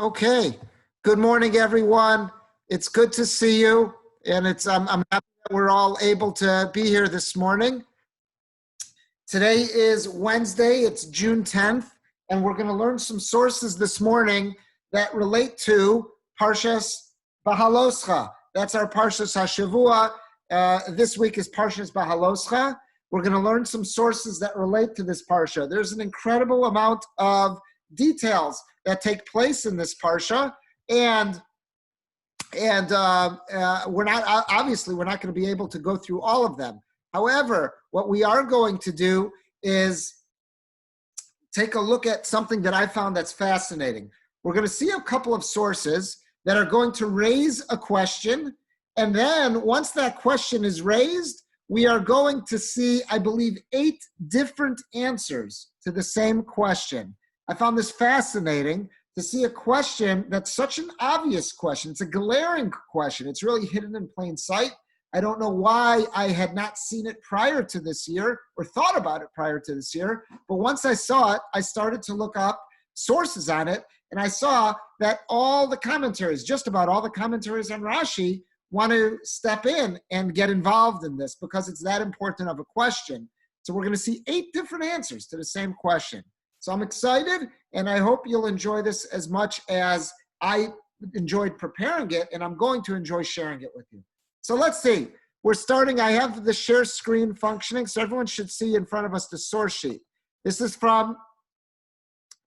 Okay. Good morning, everyone. It's good to see you, and I'm happy that we're all able to be here this morning. Today is Wednesday. It's June 10th, and we're going to learn some sources this morning that relate to Parshas Beha'alosecha. That's our Parshas HaShavua. This week is Parshas Beha'alosecha. We're going to learn some sources that relate to this parsha. There's an incredible amount of details that take place in this parsha, and we're not going to be able to go through all of them. However, what we are going to do is take a look at something that I found that's fascinating. We're going to see a couple of sources that are going to raise a question, and then once that question is raised, we are going to see, I believe, 8 different answers to the same question. I found this fascinating to see a question that's such an obvious question. It's a glaring question. It's really hidden in plain sight. I don't know why I had not seen it prior to this year or thought about it prior to this year. But once I saw it, I started to look up sources on it. And I saw that all the commentaries, just about all the commentaries on Rashi, want to step in and get involved in this because it's that important of a question. So we're going to see 8 different answers to the same question. So I'm excited, and I hope you'll enjoy this as much as I enjoyed preparing it, and I'm going to enjoy sharing it with you. So let's see. We're starting. I have the share screen functioning, so everyone should see in front of us the source sheet. This is from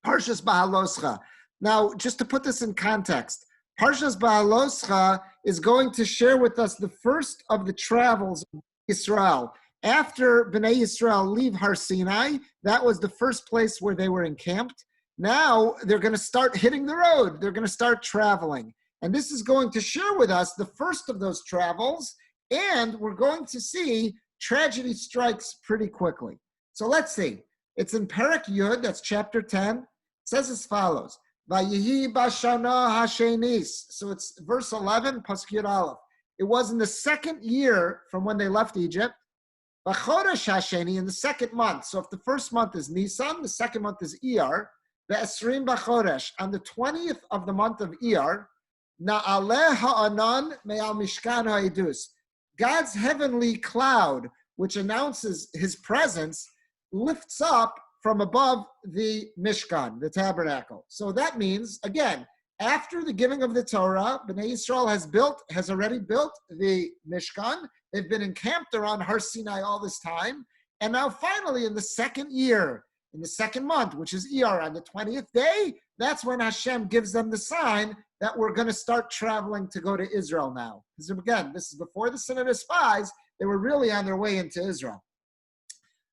Parshas Beha'alosecha. Now, just to put this in context, Parshas Beha'alosecha is going to share with us the first of the travels of Israel. After Bnei Yisrael leave Har Sinai, that was the first place where they were encamped. Now they're going to start hitting the road. They're going to start traveling. And this is going to share with us the first of those travels. And we're going to see tragedy strikes pretty quickly. So let's see. It's in Perek Yud, that's chapter 10. It says as follows. Vayihi bashana hashenis. So it's verse 11, Pasuk Yud Aleph. It was in the second year from when they left Egypt. B'chodesh hasheni, in the second month. So if the first month is Nisan, the second month is Iyar. Ve'esrim b'chodesh, on the 20th of the month of Iyar, na'aleh ha'anan me'al mishkan ha'edus. God's heavenly cloud, which announces his presence, lifts up from above the Mishkan, the tabernacle. So that means, again, after the giving of the Torah, Bnei Yisrael has already built the Mishkan. They've been encamped around Har Sinai all this time. And now finally, in the second year, in the second month, which is Iyar, on the 20th day, that's when Hashem gives them the sign that we're going to start traveling to go to Israel now. Because again, this is before the sin of the spies. They were really on their way into Israel.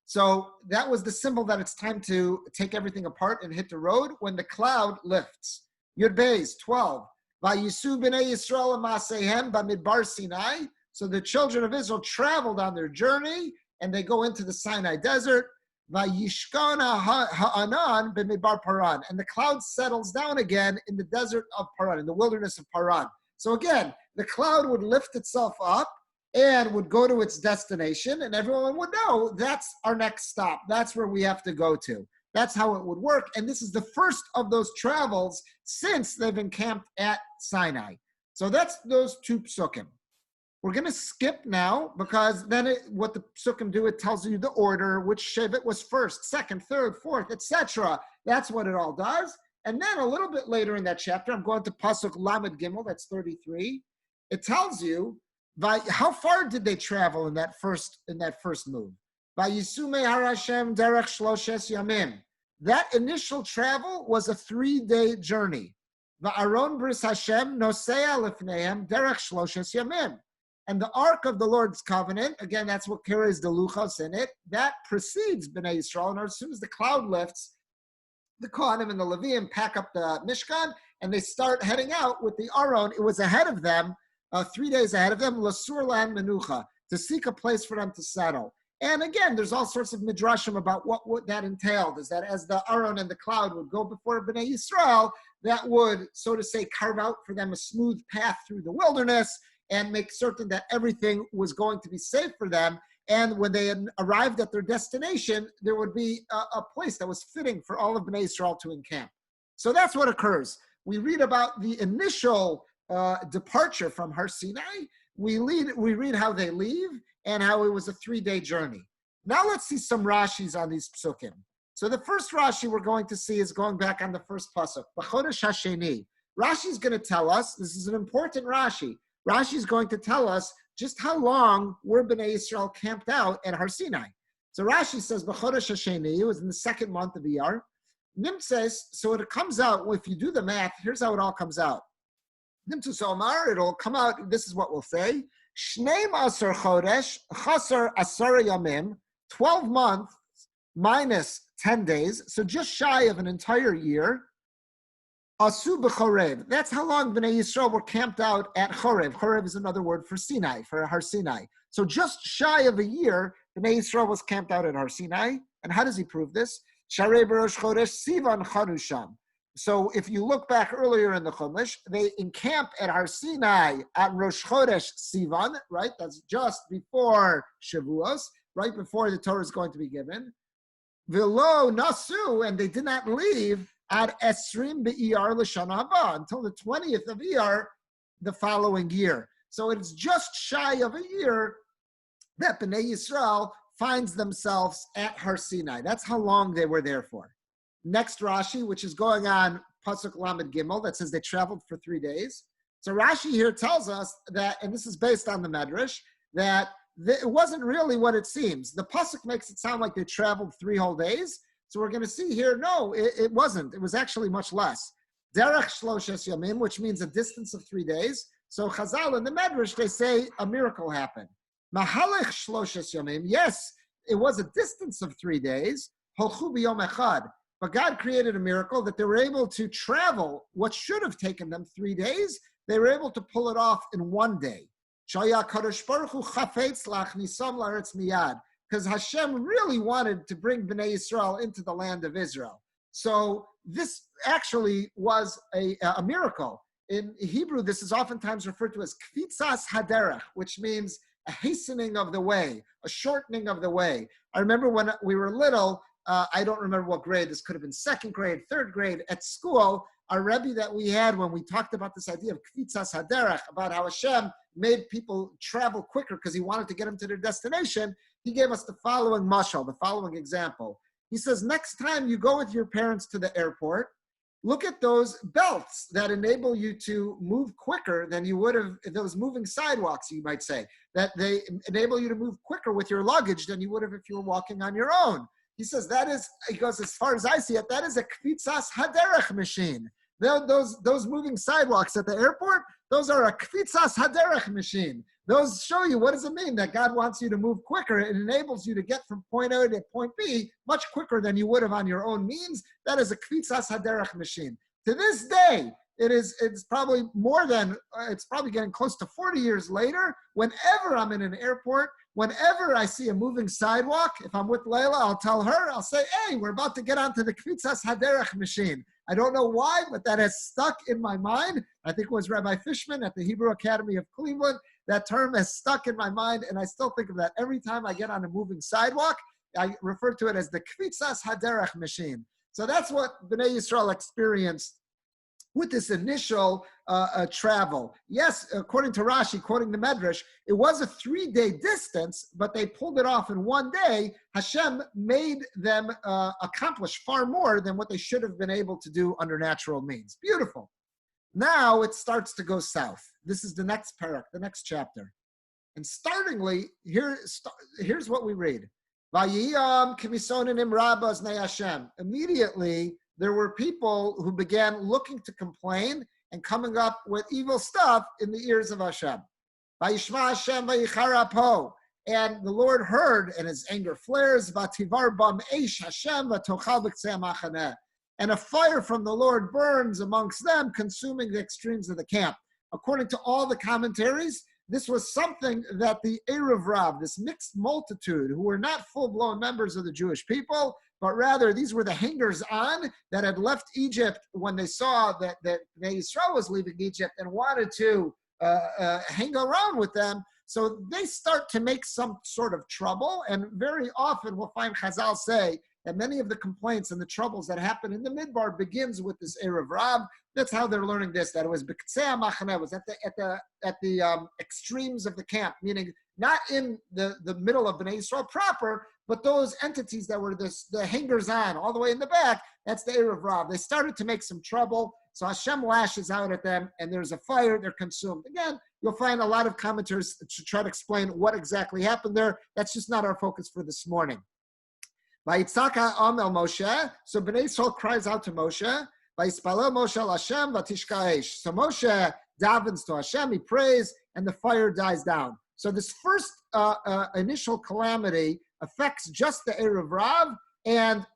So that was the symbol that it's time to take everything apart and hit the road when the cloud lifts. Yud Beis 12. Vayisu b'nei Yisrael ma'asehem b'midbar Sinai. So the children of Israel traveled on their journey, and they go into the Sinai desert. Vayishkana ha'anan b'midbar Paran. And the cloud settles down again in the desert of Paran, in the wilderness of Paran. So again, the cloud would lift itself up and would go to its destination, and everyone would know that's our next stop. That's where we have to go to. That's how it would work. And this is the first of those travels since they've encamped at Sinai. So that's those 2 psukim. We're going to skip now because then what the psukim do, it tells you the order, which shevet was first, second, third, fourth, etc. That's what it all does. And then a little bit later in that chapter, I'm going to Pasuk Lamed Gimel, that's 33. It tells you how far did they travel in that first move. Vayisume har Hashem derech shloshes yamim. That initial travel was a 3-day journey. Va'aron bris Hashem nosea lifnehem derech shloshes yamim. And the Ark of the Lord's Covenant, again, that's what carries the luchos in it, that precedes Bnei Yisrael. And as soon as the cloud lifts, the Kohanim and the Leviim pack up the Mishkan, and they start heading out with the Aron. It was ahead of them, 3 days ahead of them, Lasur Lan Menucha, to seek a place for them to settle. And again, there's all sorts of midrashim about what that entailed, is that as the Aron and the cloud would go before Bnei Yisrael, that would, so to say, carve out for them a smooth path through the wilderness and make certain that everything was going to be safe for them. And when they had arrived at their destination, there would be a place that was fitting for all of Bnei Israel to encamp. So that's what occurs. we read about the initial departure from Har Sinai. We read how they leave and how it was a 3-day journey. Now let's see some Rashis on these psukim. So the first Rashi we're going to see is going back on the first pasuk, B'chodesh Hasheni. Rashi's going to tell us, this is an important Rashi. Rashi's going to tell us just how long were Bnei Yisrael camped out at Har Sinai. So Rashi says, B'chodesh Hasheni, it was in the second month of Iyar. Memphis, so it comes out, if you do the math, here's how it all comes out. Memphis Omar, it'll come out, this is what we'll say. Shneim Asar Chodesh, Chasar Asar Yamim, 12 months minus 10 days, so just shy of an entire year. Asu b'chorev. That's how long Bnei Yisrael were camped out at Chorev. Chorev is another word for Sinai, for Har Sinai. So just shy of a year, Bnei Yisrael was camped out at Har Sinai. And how does he prove this? Sharei b'rosh chodesh sivan chanusham. So if you look back earlier in the Chumash, they encamp at Har Sinai at Rosh Chodesh Sivan, right? That's just before Shavuos, right before the Torah is going to be given. V'lo nasu, and they did not leave at Esrim be'iyar l'shana haba, until the 20th of Iyar the following year. So it's just shy of a year that Bnei Yisrael finds themselves at Har Sinai. That's how long they were there for. Next Rashi, which is going on Pasuk Lamed Gimel, that says they traveled for 3 days. So Rashi here tells us that, and this is based on the Medrash, that it wasn't really what it seems. The Pasuk makes it sound like they traveled 3 whole days. So we're going to see here, no, it wasn't. It was actually much less. Derech Shloshes Yamim, which means a distance of 3 days. So Chazal in the Medrash, they say a miracle happened. Mahalech Shloshes Yamim, yes, it was a distance of 3 days. Holchu b'yom echad. But God created a miracle that they were able to travel what should have taken them 3 days. They were able to pull it off in 1 day. Shaya Kadosh Baruch Hu chafetz lachnisam la'aretz miyad. Because Hashem really wanted to bring Bnei Yisrael into the land of Israel. So this actually was a miracle. In Hebrew, this is oftentimes referred to as kvitzas haderech, which means a hastening of the way, a shortening of the way. I remember when we were little, I don't remember what grade, this could have been 2nd grade, 3rd grade, at school, our Rabbi that we had when we talked about this idea of kvitzas haderech, about how Hashem made people travel quicker because he wanted to get them to their destination, he gave us the following mashal, the following example. He says, next time you go with your parents to the airport, look at those belts that enable you to move quicker than you would have, those moving sidewalks, you might say, that they enable you to move quicker with your luggage than you would have if you were walking on your own. He says, that is, he goes, as far as I see it, that is a kvitzas haderech machine. Those moving sidewalks at the airport, those are a kvitzas haderech machine. Those show you, what does it mean? That God wants you to move quicker. It enables you to get from point A to point B much quicker than you would have on your own means. That is a kvitzas haderech machine. To this day, it's probably more than, it's probably getting close to 40 years later. Whenever I'm in an airport, whenever I see a moving sidewalk, if I'm with Layla, I'll tell her, I'll say, hey, we're about to get onto the kvitzas haderech machine. I don't know why, but that has stuck in my mind. I think it was Rabbi Fishman at the Hebrew Academy of Cleveland. That term has stuck in my mind, and I still think of that every time I get on a moving sidewalk. I refer to it as the kvitzas haderech machine. So that's what Bnei Yisrael experienced with this initial travel. Yes, according to Rashi, quoting the Medrash, it was a 3-day distance, but they pulled it off in 1 day. Hashem made them accomplish far more than what they should have been able to do under natural means. Beautiful. Now it starts to go south. This is the next parak, the next chapter. And startingly, here's what we read. Immediately, there were people who began looking to complain and coming up with evil stuff in the ears of Hashem. And the Lord heard, and his anger flares. And a fire from the Lord burns amongst them, consuming the extremes of the camp. According to all the commentaries, this was something that the Erev Rav, this mixed multitude, who were not full-blown members of the Jewish people, but rather these were the hangers-on that had left Egypt when they saw that Bnei Yisrael was leaving Egypt and wanted to hang around with them. So they start to make some sort of trouble, and very often we'll find Chazal say that many of the complaints and the troubles that happen in the Midbar begins with this Erev Rav. That's how they're learning this, that it was B'ktsei HaMachaneh, was at the extremes of the camp, meaning not in the middle of Bnei Yisrael proper, but those entities that were the hangers-on all the way in the back, that's the Erev Rav. They started to make some trouble, so Hashem lashes out at them, and there's a fire, they're consumed. Again, you'll find a lot of commentators to try to explain what exactly happened there. That's just not our focus for this morning. Vayitzak ha'am el Moshe, so Bnei Yisrael cries out to Moshe, Vayispalel Moshe el Hashem vatishka eish. So Moshe davens to Hashem, he prays, and the fire dies down. So this first initial calamity affects just the Erev Rav, and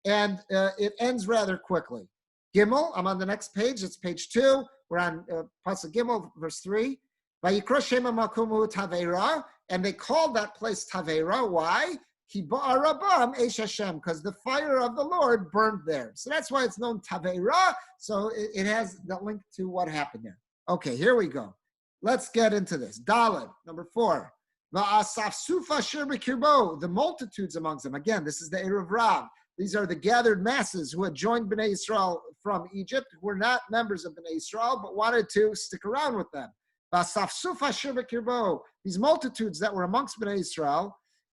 it ends rather quickly. Gimel, I'm on the next page, it's page 2. We're on Pasuk Gimel, verse 3. Vayikra Shema Makumu Taveira, and they called that place Taveira. Why? Ki ba'arabam Eish Hashem, because the fire of the Lord burned there. So that's why it's known Taveira. So it has the link to what happened there. Okay, here we go. Let's get into this. Dalet, number 4. Va'asafsufa shir b'kirbo, the multitudes amongst them. Again, this is the Erev Rav. These are the gathered masses who had joined Bnei Yisrael from Egypt, who were not members of Bnei Yisrael, but wanted to stick around with them. Va'asafsufa shir b'kirbo, these multitudes that were amongst Bnei Yisrael,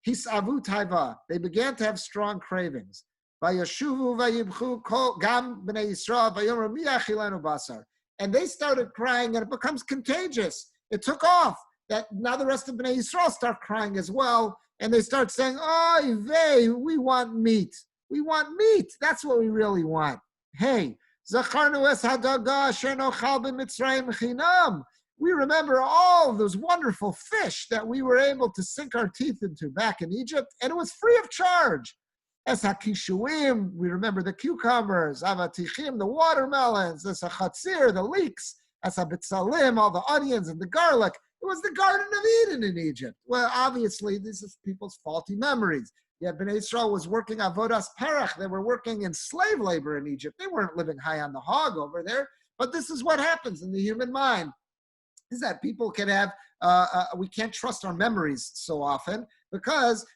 hisavu taiva, they began to have strong cravings. Vayashuvu vayibchu kol gam Bnei Yisrael vayomru mi achilenu basar. And they started crying, and it becomes contagious. It took off. That now the rest of Bnei Yisrael start crying as well, and they start saying, "Oy vey, we want meat. We want meat. That's what we really want." Hey, Zacharnu es hadaga asher nochal b'Mitzrayim chinam. We remember all those wonderful fish that we were able to sink our teeth into back in Egypt, and it was free of charge. Es hakishuim, we remember the cucumbers, avatichim, the watermelons, es hachatzir, the leeks, es habitzalim, all the onions and the garlic. It was the Garden of Eden in Egypt. Well, obviously, this is people's faulty memories. Yet Bnei Israel was working avodas parach. They were working in slave labor in Egypt. They weren't living high on the hog over there. But this is what happens in the human mind, is that people can have, we can't trust our memories so often, because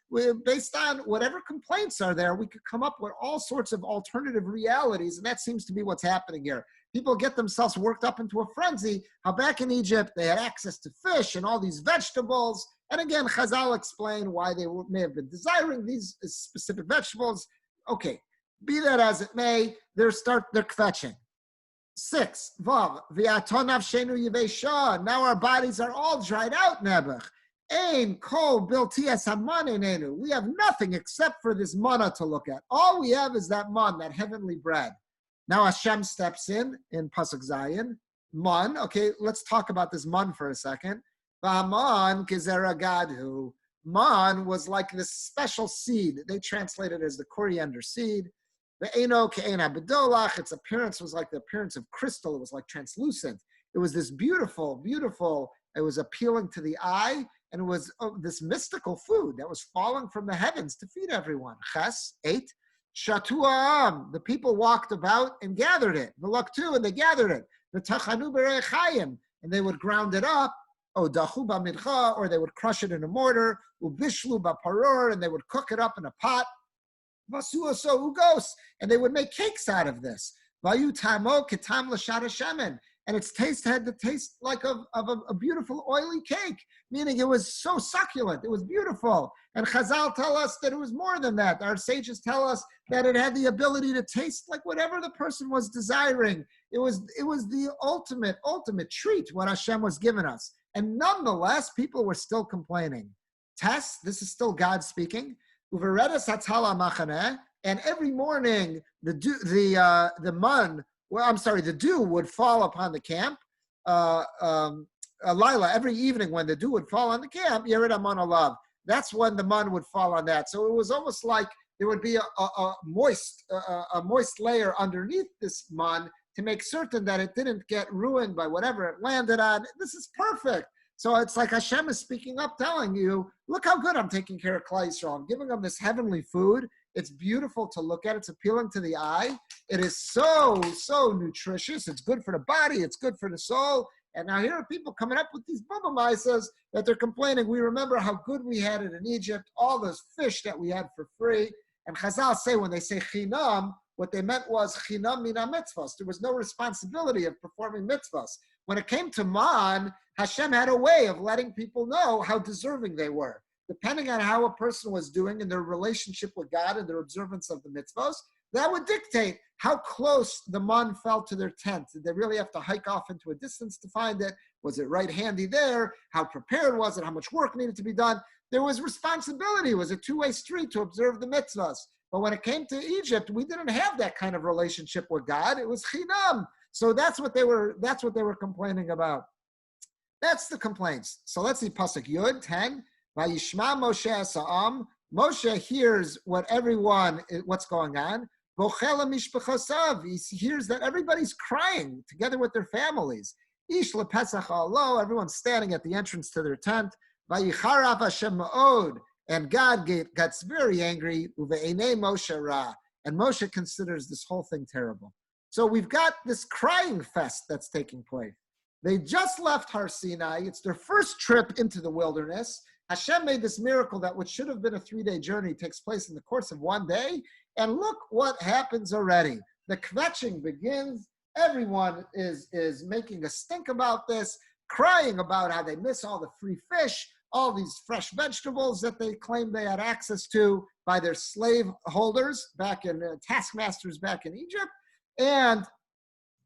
based on whatever complaints are there, we could come up with all sorts of alternative realities, and that seems to be what's happening here. People get themselves worked up into a frenzy, how back in Egypt they had access to fish and all these vegetables, and again, Chazal explain why they may have been desiring these specific vegetables. Okay, be that as it may, they're kvetching. 6, Vav, v'aton nafshenu yivesha, now our bodies are all dried out, Nebuch. Ein kol bilti es haman einenu. We have nothing except for this manna to look at. All we have is that man, that heavenly bread. Now Hashem steps in Pasuk Zayin. Man, okay, let's talk about this man for a second. V'aman gezerah gadhu. Man was like this special seed. They translate it as the coriander seed. Ve'eno ke'ena bedolach. Its appearance was like the appearance of crystal. It was like translucent. It was this beautiful, beautiful, it was appealing to the eye. And it was this mystical food that was falling from the heavens to feed everyone. Ches, 8. Shatu'am, the people walked about and gathered it. V'laktu, and they gathered it. V'tachanu b're'chayim, and they would ground it up. O dachu b'mincha, or they would crush it in a mortar. Ubishlu b'paror, and they would cook it up in a pot. V'suaso ugos, and they would make cakes out of this. Vayu tamo ketam l'shad shemen. And its taste had the taste like of a beautiful oily cake, meaning it was so succulent, it was beautiful. And Chazal tell us that it was more than that. Our sages tell us that it had the ability to taste like whatever the person was desiring. It was the ultimate treat, what Hashem was giving us. And nonetheless, people were still complaining. Test, this is still God speaking. Uveredes hatala machaneh, and every morning the dew would fall upon the camp. Lila, every evening when the dew would fall on the camp, Yerid Amon Alav. That's when the man would fall on that. So it was almost like there would be a moist layer underneath this man to make certain that it didn't get ruined by whatever it landed on. This is perfect. So it's like Hashem is speaking up, telling you, look how good I'm taking care of Klal Yisrael. I'm giving them this heavenly food. It's beautiful to look at. It's appealing to the eye. It is so nutritious. It's good for the body. It's good for the soul. And now here are people coming up with these bubba maisas that they're complaining. We remember how good we had it in Egypt, all those fish that we had for free. And Chazal say when they say chinam, what they meant was chinam mina mitzvahs. There was no responsibility of performing mitzvahs. When it came to man, Hashem had a way of letting people know how deserving they were. Depending on how a person was doing in their relationship with God and their observance of the mitzvahs, that would dictate how close the man felt to their tent. Did they really have to hike off into a distance to find it? Was it right handy there? How prepared was it? How much work needed to be done? There was responsibility. It was a two-way street to observe the mitzvahs. But when it came to Egypt, we didn't have that kind of relationship with God. It was chinam. So that's what they were complaining about. That's the complaints. So let's see Pasuk Yud 10. Vayishma Moshe Asa'am. Moshe hears what's going on. Bochela mishpachosav. He hears that everybody's crying together with their families. Ish lepesach alo. Everyone's standing at the entrance to their tent. Vayicharav Hashem ma'od. And God gets very angry. Uve'enei Moshe ra. And Moshe considers this whole thing terrible. So we've got this crying fest that's taking place. They just left Har Sinai. It's their first trip into the wilderness. Hashem made this miracle that what should have been a 3-day journey takes place in the course of 1 day. And look what happens already. The kvetching begins. Everyone is making a stink about this, crying about how they miss all the free fish, all these fresh vegetables that they claim they had access to by their slave holders back in taskmasters back in Egypt. And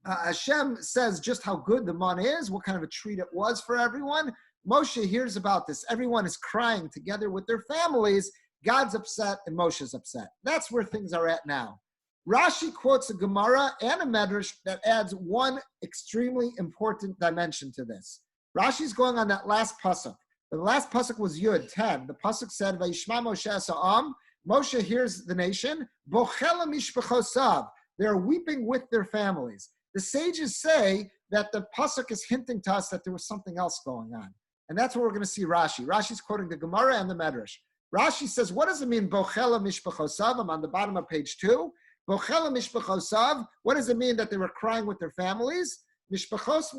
Hashem says just how good the man is, what kind of a treat it was for everyone. Moshe hears about this. Everyone is crying together with their families. God's upset and Moshe's upset. That's where things are at now. Rashi quotes a Gemara and a Medrash that adds one extremely important dimension to this. Rashi's going on that last pasuk. The last pasuk was Yud 10. The pasuk said, "Vayishma Moshe Asa'am." Moshe hears the nation. Bochela mishpachosav. They're weeping with their families. The sages say that the pasuk is hinting to us that there was something else going on. And that's what we're going to see Rashi. Rashi's quoting the Gemara and the Medrash. Rashi says, what does it mean, Bochela mishpachosav? I'm on the bottom of page 2. Bochela mishpachosav. What does it mean that they were crying with their families? Mishpachos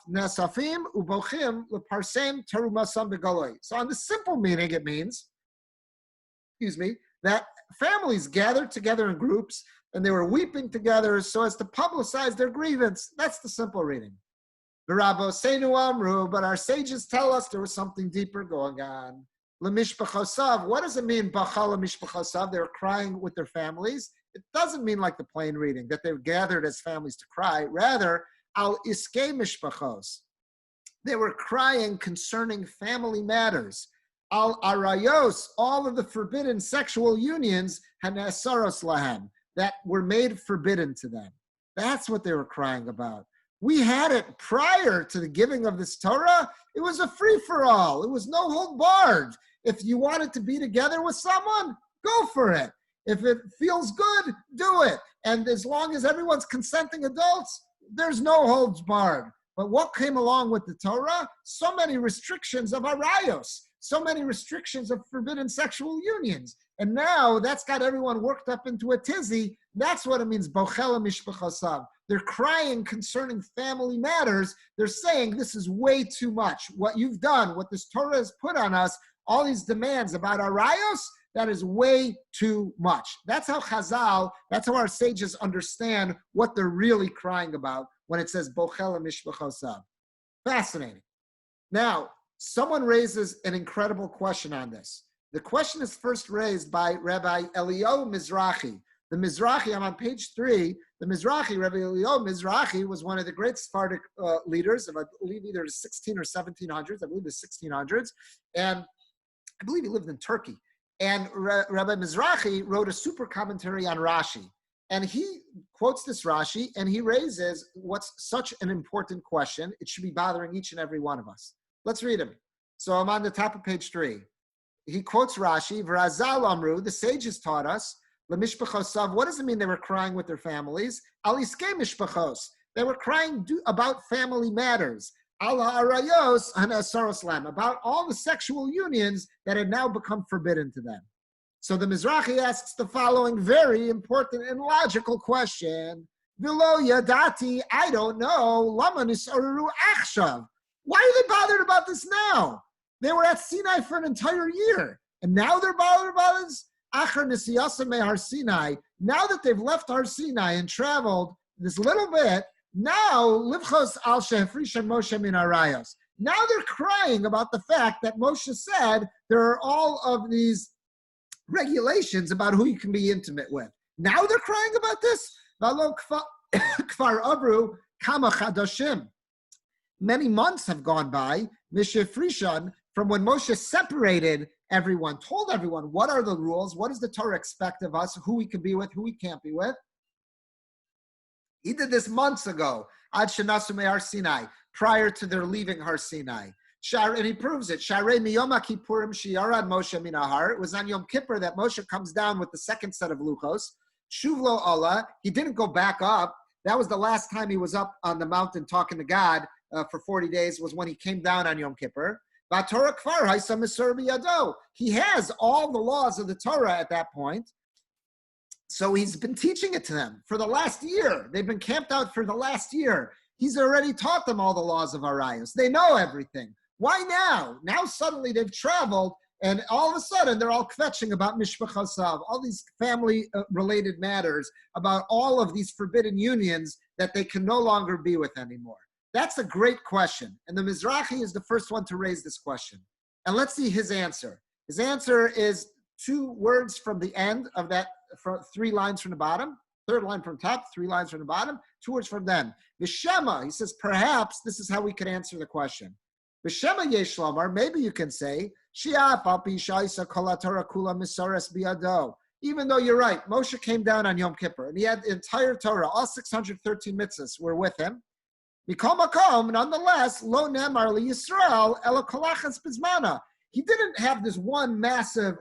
nesafim ubochim leparsem terumasam begoloi. So on the simple meaning, it means, that families gathered together in groups and they were weeping together so as to publicize their grievance. That's the simple reading. But our sages tell us there was something deeper going on. Lemishpachosav. What does it mean, Bachala mishpachosav? They were crying with their families. It doesn't mean like the plain reading, that they gathered as families to cry. Rather, al iskei mishpachos. They were crying concerning family matters. Al arayos, all of the forbidden sexual unions, hanesaros lahem, that were made forbidden to them. That's what they were crying about. We had it prior to the giving of this Torah. It was a free-for-all. It was no hold barred. If you wanted to be together with someone, go for it. If it feels good, do it. And as long as everyone's consenting adults, there's no holds barred. But what came along with the Torah? So many restrictions of arayos, so many restrictions of forbidden sexual unions. And now that's got everyone worked up into a tizzy. That's what it means, bochela mishpachasav. They're crying concerning family matters. They're saying this is way too much. What you've done, what this Torah has put on us, all these demands about arayos, that is way too much. That's how Chazal, that's how our sages understand what they're really crying about when it says bochela mishpachasav. Fascinating. Now, someone raises an incredible question on this. The question is first raised by Rabbi Eliyahu Mizrahi. The Mizrahi, I'm on page 3. The Mizrahi, Rabbi Eliyahu Mizrahi, was one of the great Sephardic leaders of, I believe, either the 16 or 1700s. I believe the 1600s. And I believe he lived in Turkey. And Rabbi Mizrahi wrote a super commentary on Rashi. And he quotes this Rashi, and he raises what's such an important question. It should be bothering each and every one of us. Let's read him. So I'm on the top of page 3. He quotes Rashi, V'razal amru, the sages taught us, L'mishpachosav, what does it mean they were crying with their families? Al iskei mishpachos, they were crying about family matters. Al ha'arayos ha'nesaros lam, about all the sexual unions that had now become forbidden to them. So the Mizrahi asks the following very important and logical question. V'lo yadati, I don't know, lama nisaru achshav. Why are they bothered about this now? They were at Sinai for an entire year, and now they're bothered about this? Achar Nisiyasa Har Sinai, now that they've left Har Sinai and traveled this little bit, now Livchos al Shehefrisha Moshe min Arayos. Now they're crying about the fact that Moshe said there are all of these regulations about who you can be intimate with. Now they're crying about this? Kfar Avru Kama Chadashim. Many months have gone by, Mishefrishan, from when Moshe separated everyone, told everyone what are the rules, what does the Torah expect of us, who we can be with, who we can't be with. He did this months ago, Ad Shenasu Me'ar Sinai, prior to their leaving Har Sinai. And he proves it. Sharei miyom kippurim sheyarad Moshe min hahar. It was on Yom Kippur that Moshe comes down with the second set of luchos. Shuvlo Allah. He didn't go back up. That was the last time he was up on the mountain talking to God for 40 days, was when he came down on Yom Kippur. V'Torah kvar ha'isa misur biyado. He has all the laws of the Torah at that point. So he's been teaching it to them for the last year. They've been camped out for the last year. He's already taught them all the laws of Arayos. They know everything. Why now? Now suddenly they've traveled, and all of a sudden they're all kvetching about mishpachasav, all these family-related matters, about all of these forbidden unions that they can no longer be with anymore. That's a great question, and the Mizrahi is the first one to raise this question. And let's see his answer. His answer is 2 words from the end of that, 3 lines from the bottom, 3rd line from top, 3 lines from the bottom, 2 words from them. V'shema, he says, perhaps this is how we could answer the question. V'shema yesh lomar, maybe you can say, Shia papi shaisa kol Torah kula misares biado. Even though you're right, Moshe came down on Yom Kippur, and he had the entire Torah, all 613 mitzvahs were with him. Mikol makom, nonetheless, lo nemar li Yisrael ela kolachas bizmana. He didn't have this one massive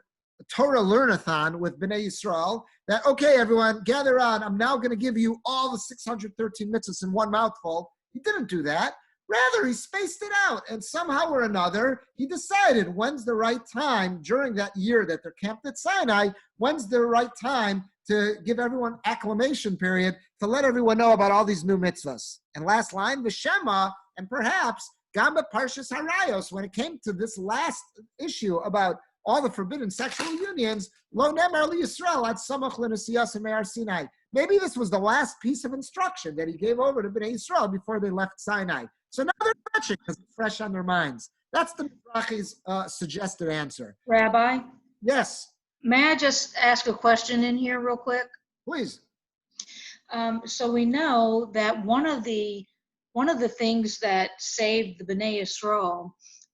Torah learnathon with Bnei Yisrael that, okay, everyone, gather on. I'm now going to give you all the 613 mitzvahs in one mouthful. He didn't do that. Rather, he spaced it out. And somehow or another, he decided when's the right time during that year that they're camped at Sinai, when's the right time to give everyone acclimation period to let everyone know about all these new mitzvahs. And last line, V'shema, and perhaps Gamba Parshas Harayos, when it came to this last issue about all the forbidden sexual unions, Lo Nemar Li Yisrael Ad Samach L'Nesiyas Me'ar Sinai. Maybe this was the last piece of instruction that he gave over to Bnei Yisrael before they left Sinai. So now they're fetching because it's fresh on their minds. That's the Mizrahi's suggested answer. Rabbi? Yes. May I just ask a question in here real quick? Please. So we know that one of the things that saved the Bnei Yisrael,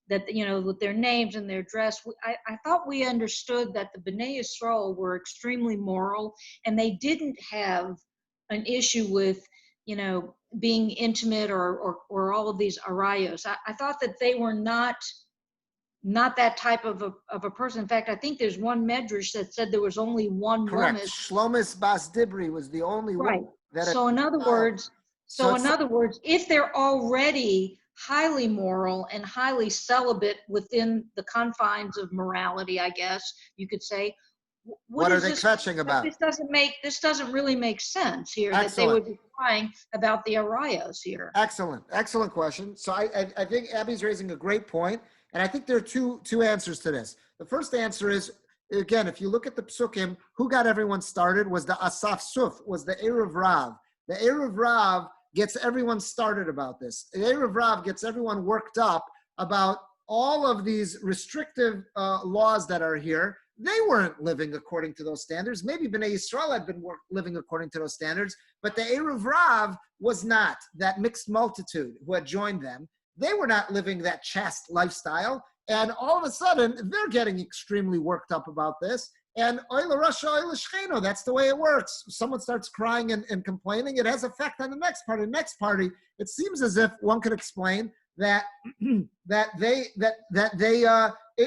that, you know, with their names and their dress, I thought we understood that the Bnei Yisrael were extremely moral, and they didn't have an issue with, you know, being intimate or all of these arayos. I thought that they were not that type of a person. In fact, I think there's one medrash that said there was only one Correct. woman. Shlomis Bas Dibri was the only right. one. That so in other words, if they're already highly moral and highly celibate within the confines of morality, I guess you could say, what are they fetching about? This doesn't really make sense here. Excellent. That they would be crying about the arayos here. Excellent question. So I think Abby's raising a great point, and I think there are two answers to this. The first answer is, again, if you look at the psukim, who got everyone started was the Asaf Suf, was the Erev Rav. The Erev Rav gets everyone started about this. The Erev Rav gets everyone worked up about all of these restrictive laws that are here. They weren't living according to those standards. Maybe Bnei Yisrael had been living according to those standards, but the Erev Rav was not, that mixed multitude who had joined them. They were not living that chaste lifestyle. And all of a sudden, they're getting extremely worked up about this. And oila Rasha, oila Shcheno, that's the way it works. Someone starts crying and complaining. It has effect on the next party. It seems as if one could explain that they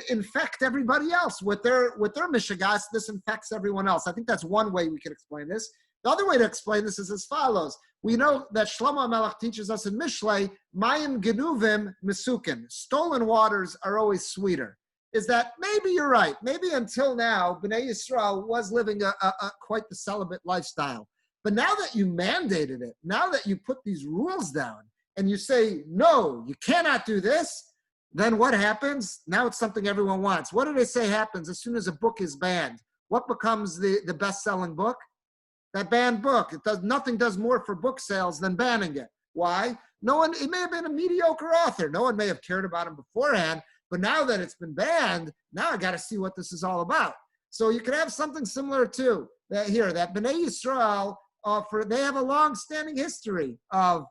infect everybody else with their mishagas. This infects everyone else. I think that's one way we can explain this. The other way to explain this is as follows. We know that Shlomo HaMelech teaches us in Mishlei, Mayim Genuvim Mesukin. Stolen waters are always sweeter. Is that maybe you're right. Maybe until now, Bnei Yisrael was living a quite the celibate lifestyle. But now that you mandated it, now that you put these rules down, and you say, no, you cannot do this, then what happens? Now it's something everyone wants. What do they say happens as soon as a book is banned? what becomes the best-selling book? That banned book. Nothing does more for book sales than banning it. Why? It may have been a mediocre author. No one may have cared about him beforehand, but now that it's been banned, now I got to see what this is all about. So you could have something similar too. That Bnei Yisrael, they have a long-standing history of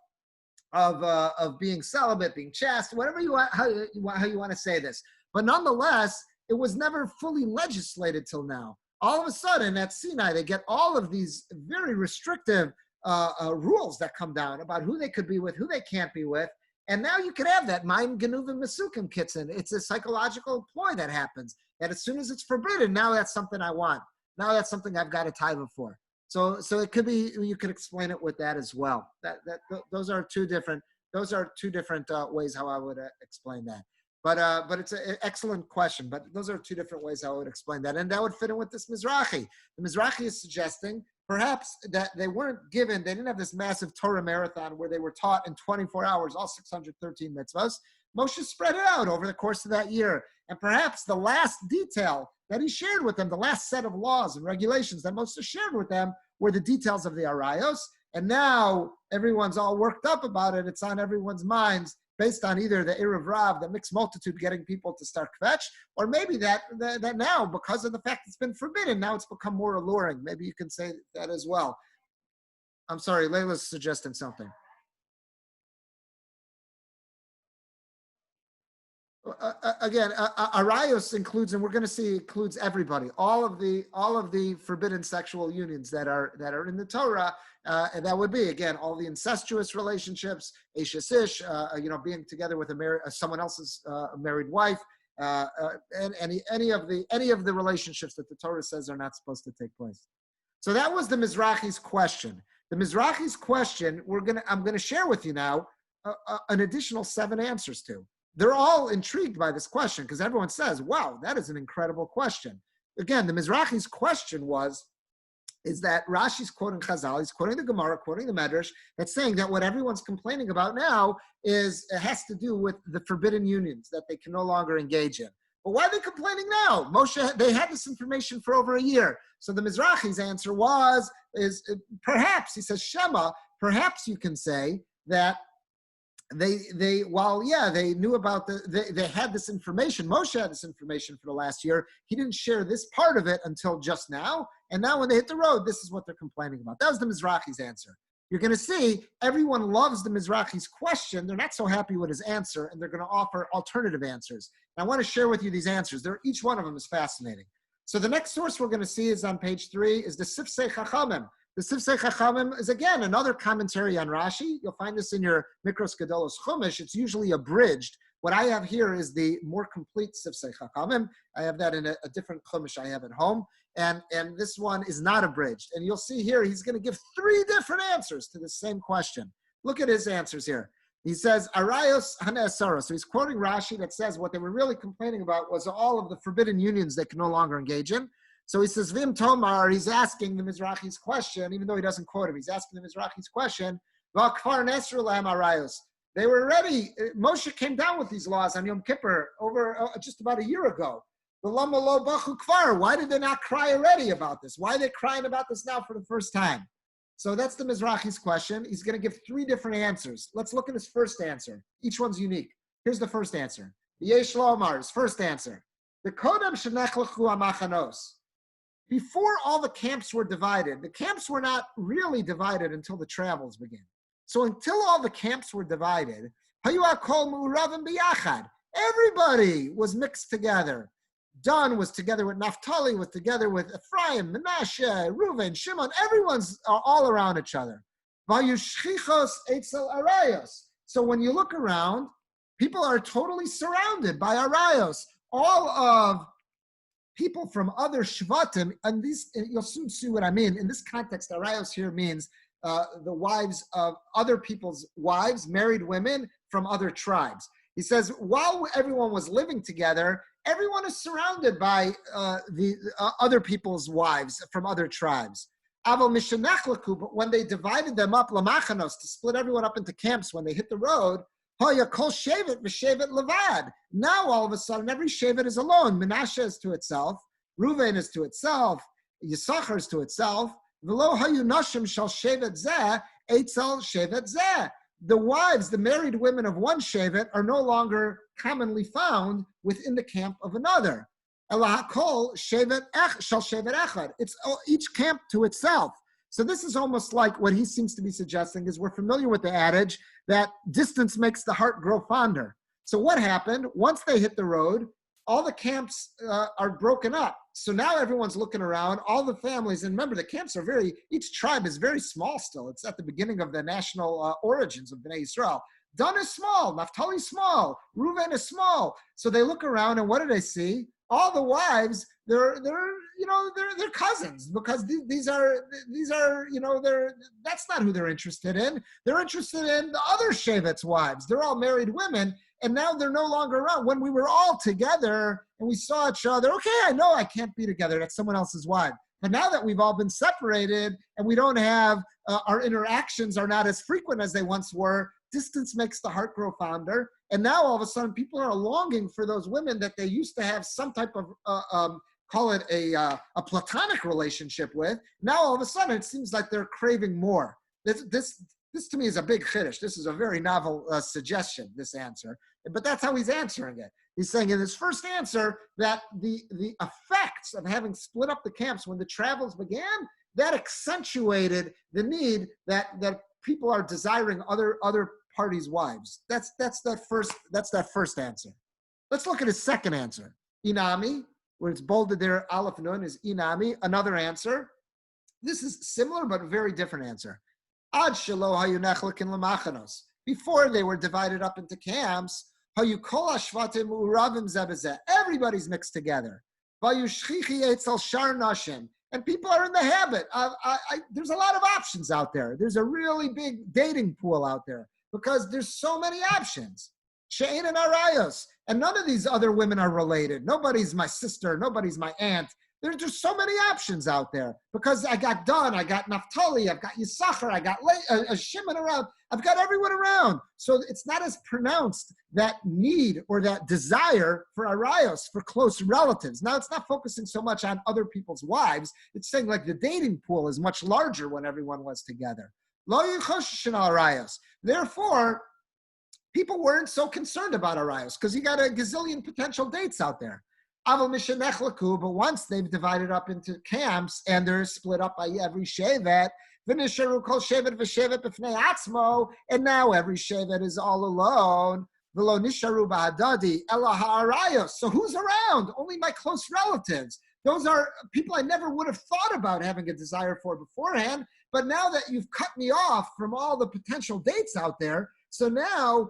being celibate, being chaste, whatever you want, how you want to say this. But nonetheless, it was never fully legislated till now. All of a sudden at Sinai, they get all of these very restrictive rules that come down about who they could be with, who they can't be with. And now you could have that Mayim Genuvim Mesukim kicks in. It's a psychological ploy that happens. That as soon as it's forbidden, now that's something I want. Now that's something I've got a taiva for. So it could be, you could explain it with that as well. Those are two different ways how I would explain that. But it's an excellent question. But those are two different ways how I would explain that. And that would fit in with this Mizrahi. The Mizrahi is suggesting perhaps that they didn't have this massive Torah marathon where they were taught in 24 hours, all 613 mitzvahs. Moshe spread it out over the course of that year. And perhaps the last detail that he shared with them, the last set of laws and regulations that Moshe shared with them were the details of the Arayos. And now everyone's all worked up about it. It's on everyone's minds based on either the Erev Rav, the mixed multitude getting people to start kvetch, or maybe that now, because of the fact it's been forbidden, now it's become more alluring. Maybe you can say that as well. I'm sorry, Layla's suggesting something. Again, Arayos includes, and we're going to see includes everybody, all of the forbidden sexual unions that are in the Torah, and that would be again all the incestuous relationships, Eshes Ish, being together with someone else's married wife, and any of the relationships that the Torah says are not supposed to take place. So that was the Mizrahi's question. The Mizrahi's question I'm going to share with you now an additional 7 answers to. They're all intrigued by this question because everyone says, wow, that is an incredible question. Again, the Mizrahi's question is that Rashi's quoting Chazal, he's quoting the Gemara, quoting the Medrash, that's saying that what everyone's complaining about now it has to do with the forbidden unions that they can no longer engage in. But why are they complaining now? Moshe, they had this information for over a year. So the Mizrahi's answer is perhaps, he says, Shema, perhaps you can say that they knew about they had this information. Moshe had this information for the last year. He didn't share this part of it until just now. And now when they hit the road, this is what they're complaining about. That was the Mizrahi's answer. You're going to see everyone loves the Mizrahi's question. They're not so happy with his answer, and they're going to offer alternative answers. And I want to share with you these answers. Each one of them is fascinating. So the next source we're going to see is on page 3, is the Sifsei Chachamim. The Sifsei Chachamim is, again, another commentary on Rashi. You'll find this in your Mikros Gedolos Chumash. It's usually abridged. What I have here is the more complete Sifsei Chachamim. I have that in a different Chumash I have at home. And this one is not abridged. And you'll see here, he's going to give 3 different answers to the same question. Look at his answers here. He says, Arayos Hane'asara. So he's quoting Rashi that says what they were really complaining about was all of the forbidden unions they can no longer engage in. So he says, Vim Tomar, he's asking the Mizrahi's question, even though he doesn't quote him, he's asking the Mizrahi's question, V'akfar Nesru Lahem Arayos. They were ready. Moshe came down with these laws on Yom Kippur over just about a year ago. Why did they not cry already about this? Why are they crying about this now for the first time? So that's the Mizrahi's question. He's going to give 3 different answers. Let's look at his first answer. Each one's unique. Here's the first answer. Yesh Lomar, his first answer. The Kodem Shenechlachu Amachanos. Before all the camps were divided, the camps were not really divided until the travels began. So until all the camps were divided, everybody was mixed together. Dan was together with Naphtali, was together with Ephraim, Menashe, Reuven, Shimon. Everyone's all around each other. So when you look around, people are totally surrounded by Arayos. All of people from other Shvatim, and these, you'll soon see what I mean. In this context, Arayos here means the wives of other people's wives, married women from other tribes. He says, while everyone was living together, everyone is surrounded by the other people's wives from other tribes. But when they divided them up, lamachanos, to split everyone up into camps when they hit the road, now all of a sudden every shevet is alone. Menashe is to itself, Reuven is to itself, Yisachar is to itself. V'lo hayu nashim shal shevet zeh eitzel shevet zeh. The wives, the married women of one shevet, are no longer commonly found within the camp of another. Ela hakol shevet shal shevet echad. It's each camp to itself. So this is almost like what he seems to be suggesting is we're familiar with the adage that distance makes the heart grow fonder. So what happened? Once they hit the road, all the camps are broken up. So now everyone's looking around, all the families, and remember the camps are each tribe is very small still. It's at the beginning of the national origins of Bnei Yisrael. Dan is small, Naphtali is small, Reuven is small. So they look around and what do they see? All the wives, they're cousins because these are that's not who they're interested in. They're interested in the other Shevet's wives. They're all married women. And now they're no longer around. When we were all together and we saw each other, okay, I know I can't be together. That's someone else's wife. But now that we've all been separated and we don't have, our interactions are not as frequent as they once were, distance makes the heart grow fonder. And now all of a sudden people are longing for those women that they used to have some type of, call it a platonic relationship with. Now all of a sudden it seems like they're craving more. This to me is a big chiddush. This is a very novel suggestion, this answer. But that's how he's answering it. He's saying in his first answer that the effects of having split up the camps when the travels began, that accentuated the need that people are desiring other parties' wives. That's that first answer. Let's look at his second answer. Inami, where it's bolded there, Aleph Nun is Inami, another answer. This is similar but a very different answer. Ad shelo hayu nechlekin lemachanos. Before they were divided up into camps, hayu kol hashvatim uravim zeh b'zeh. Everybody's mixed together. Vayu shchichi etzel shar nashim. And people are in the habit. There's a lot of options out there. There's a really big dating pool out there because there's so many options. She'ein and arayos. And none of these other women are related. Nobody's my sister. Nobody's my aunt. There's just so many options out there because I got Dan, I got Naphtali, I've got Yisachar, I got Shimon around. I've got everyone around. So it's not as pronounced that need or that desire for arayos, for close relatives. Now it's not focusing so much on other people's wives. It's saying like the dating pool is much larger when everyone was together. Lo yichoshishin arayos. Therefore, people weren't so concerned about arayos because you got a gazillion potential dates out there. But once they've divided up into camps and they're split up by every shevet, and now every shevet is all alone. So who's around? Only my close relatives. Those are people I never would have thought about having a desire for beforehand. But now that you've cut me off from all the potential dates out there, so now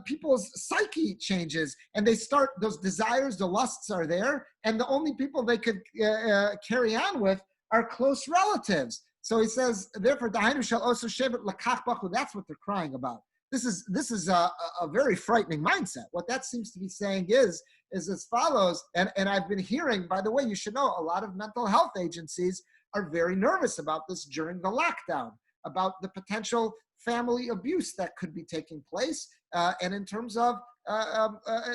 people's psyche changes and they start, those desires, the lusts are there, and the only people they could carry on with are close relatives. So he says, therefore, that's what they're crying about. This is a very frightening mindset. What that seems to be saying is as follows, and I've been hearing, by the way, you should know, a lot of mental health agencies are very nervous about this during the lockdown, about the potential family abuse that could be taking place, and in terms of,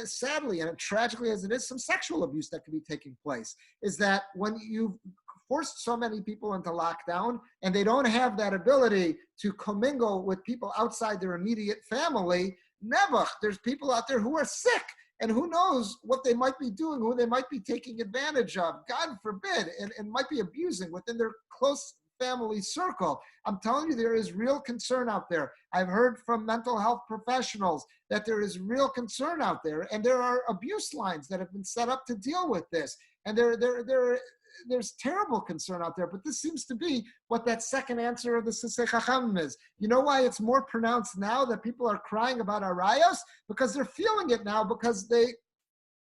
sadly and tragically as it is, some sexual abuse that could be taking place, is that when you've forced so many people into lockdown and they don't have that ability to commingle with people outside their immediate family, there's people out there who are sick, and who knows what they might be doing, who they might be taking advantage of, God forbid, and might be abusing within their close family circle. I'm telling you, there is real concern out there. I've heard from mental health professionals that there is real concern out there, and there are abuse lines that have been set up to deal with this. And there's terrible concern out there, but this seems to be what that second answer of the Sisei Chachamim is. You know why it's more pronounced now that people are crying about arayos? Because they're feeling it now, because they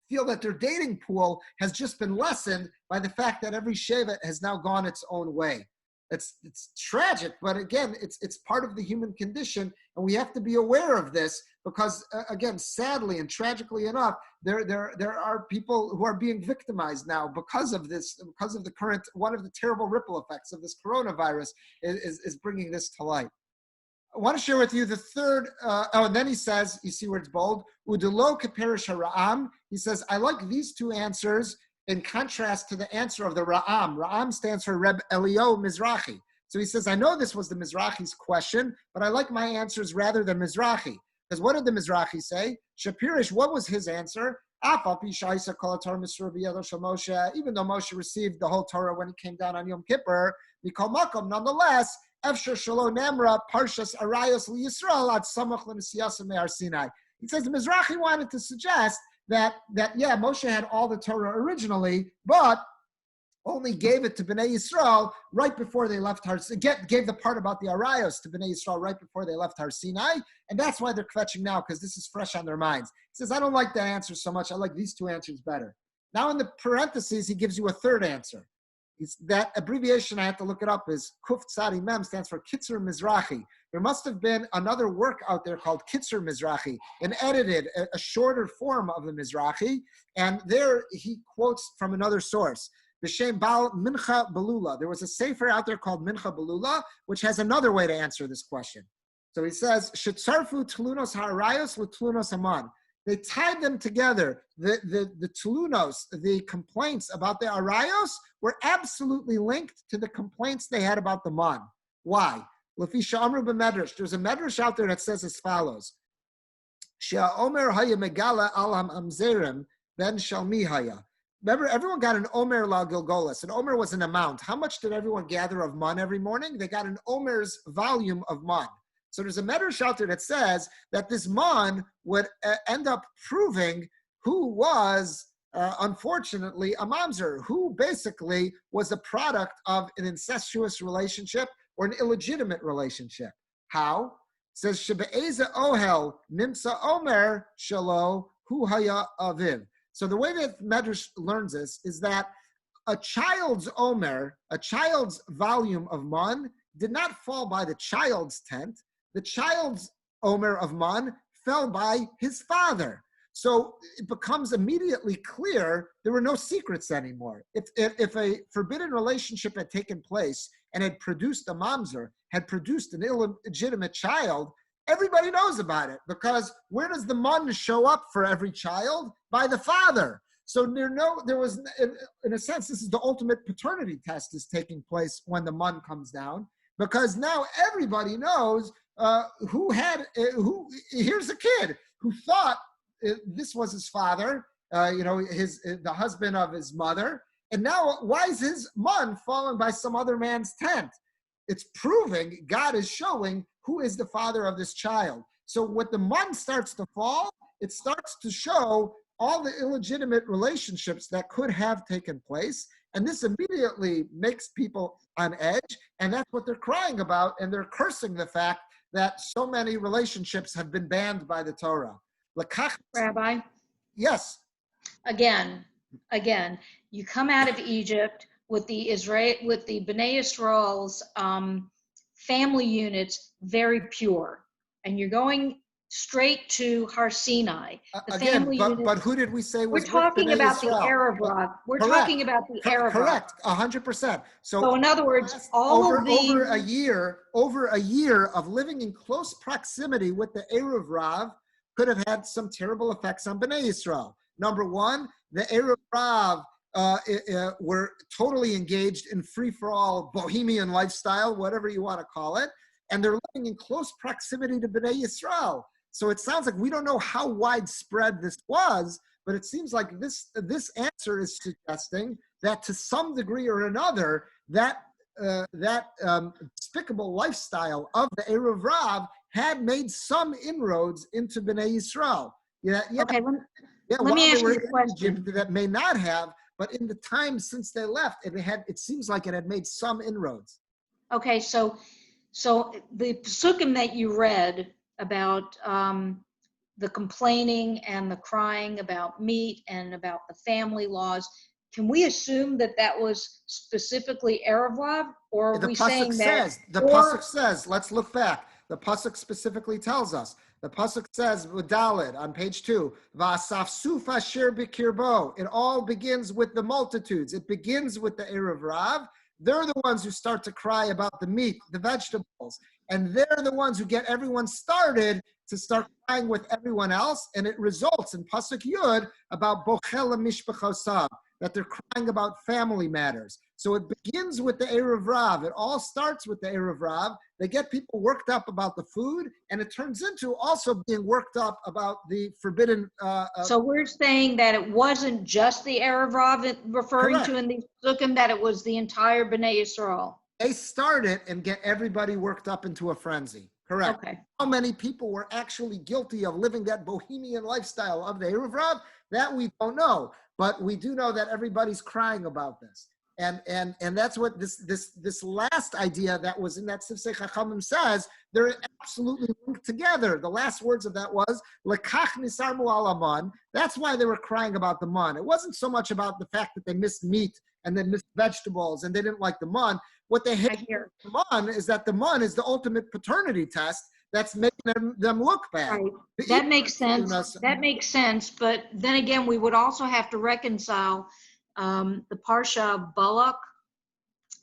feel that their dating pool has just been lessened by the fact that every shevet has now gone its own way. It's tragic, but again, it's part of the human condition, and we have to be aware of this because, again, sadly and tragically enough, there are people who are being victimized now because of this, because of the current, one of the terrible ripple effects of this coronavirus is bringing this to light. I want to share with you the third, and then he says, you see where it's bold, Udelo Keperish Hara'am. He says, I like these two answers in contrast to the answer of the Ra'am. Ra'am stands for Reb Elio Mizrahi. So he says, I know this was the Mizrahi's question, but I like my answers rather than Mizrahi. Because what did the Mizrahi say? Shapirish, what was his answer? Even though Moshe received the whole Torah when he came down on Yom Kippur, nonetheless, Efshar Shalom Namra, Parshas Arayos Yisrael at Samach L'Nesiyasa Me'ar Sinai. He says the Mizrahi wanted to suggest that yeah, Moshe had all the Torah originally, but only gave it to Bnei Yisrael right before they left Har Sinai, gave the part about the Arayos to Bnei Yisrael right before they left Har Sinai, and that's why they're kvetching now, because this is fresh on their minds. He says, I don't like that answer so much. I like these two answers better. Now in the parentheses, he gives you a third answer. That abbreviation, I have to look it up, is Kuf Tzadi Mem, stands for Kitzur Mizrahi. There must have been another work out there called Kitzur Mizrahi, an edited, a shorter form of the Mizrahi, and there he quotes from another source. B'Shem Bal Mincha Belula. There was a sefer out there called Mincha Belula, which has another way to answer this question. So he says, Shetzarfu Tlunos Harayos with Tlunos Haman. They tied them together. The tlunos, the complaints about the arayos, were absolutely linked to the complaints they had about the man. Why? Lefisha Amru b'Medrash. There's a Medrash out there that says as follows: Shea Omer Haya Megala Alam Amzerim Ben Shalmi Haya. Remember, everyone got an Omer La Gilgolas. An Omer was an amount. How much did everyone gather of man every morning? They got an Omer's volume of man. So there's a Medrash out there that says that this man would end up proving who was, unfortunately, a mamzer, who basically was a product of an incestuous relationship or an illegitimate relationship. How? It says, Shebe'eza ohel nimsa omer shalo hu haya aviv. So the way that Medrash learns this is that a child's omer, a child's volume of man, did not fall by the child's tent. The child's omer of man fell by his father. So it becomes immediately clear there were no secrets anymore. If a forbidden relationship had taken place and had produced a mamzer, had produced an illegitimate child, everybody knows about it, because where does the man show up for every child? By the father. So there was, in a sense, this is the ultimate paternity test is taking place when the man comes down, because now everybody knows here's a kid who thought this was his father, the husband of his mother, and now why is his man fallen by some other man's tent? It's proving, God is showing who is the father of this child. So when the man starts to fall, it starts to show all the illegitimate relationships that could have taken place, and this immediately makes people on edge, and that's what they're crying about, and they're cursing the fact that so many relationships have been banned by the Torah. Rabbi? Yes. Again, you come out of Egypt with the Bnei Yisrael's family units very pure, and you're going straight to Har Sinai. But who did we say was? We're talking about the Erev Rav. We're talking about the Erev Rav. Correct, 100%. So in other words, over a year of living in close proximity with the Erev Rav could have had some terrible effects on Bnei Yisrael. Number one, the Erev Rav were totally engaged in free-for-all bohemian lifestyle, whatever you want to call it, and they're living in close proximity to Bnei Yisrael. So it sounds like we don't know how widespread this was, but it seems like this answer is suggesting that to some degree or another, that despicable lifestyle of the Erev Rav had made some inroads into Bnei Yisrael. Okay, let me ask you a question. That may not have, but in the time since they left, it seems like it had made some inroads. Okay, so the psukim that you read about the complaining and the crying about meat and about the family laws, can we assume that was specifically Erev Rav, or are we saying that? The pasuk says, let's look back. The pasuk specifically tells us. The pasuk says, Dalet, on page 2, V'asafsuf asher b'kirbo. It all begins with the multitudes. It begins with the Erev Rav. They're the ones who start to cry about the meat, the vegetables, and they're the ones who get everyone started to start crying with everyone else, and it results in pasuk Yud about bochel mishpachosav, that they're crying about family matters. So it begins with the Erev Rav. It all starts with the Erev Rav. They get people worked up about the food, and it turns into also being worked up about the forbidden. So we're saying that it wasn't just the Erev Rav referring Correct. to in these psukim, that it was the entire Bnei Yisrael. They start it and get everybody worked up into a frenzy. Correct. Okay. How many people were actually guilty of living that bohemian lifestyle of the Erev Rav? That we don't know, but we do know that everybody's crying about this. And that's what this last idea that was in that Sifsei Chachamim says. They're absolutely linked together. The last words of that was lekach nisarmu alaman. That's why they were crying about the man. It wasn't so much about the fact that they missed meat and they missed vegetables and they didn't like the man. What they hate the man is that the man is the ultimate paternity test that's making them look bad. Right. That makes sense. That makes sense. But then again, we would also have to reconcile the Parsha of Balak,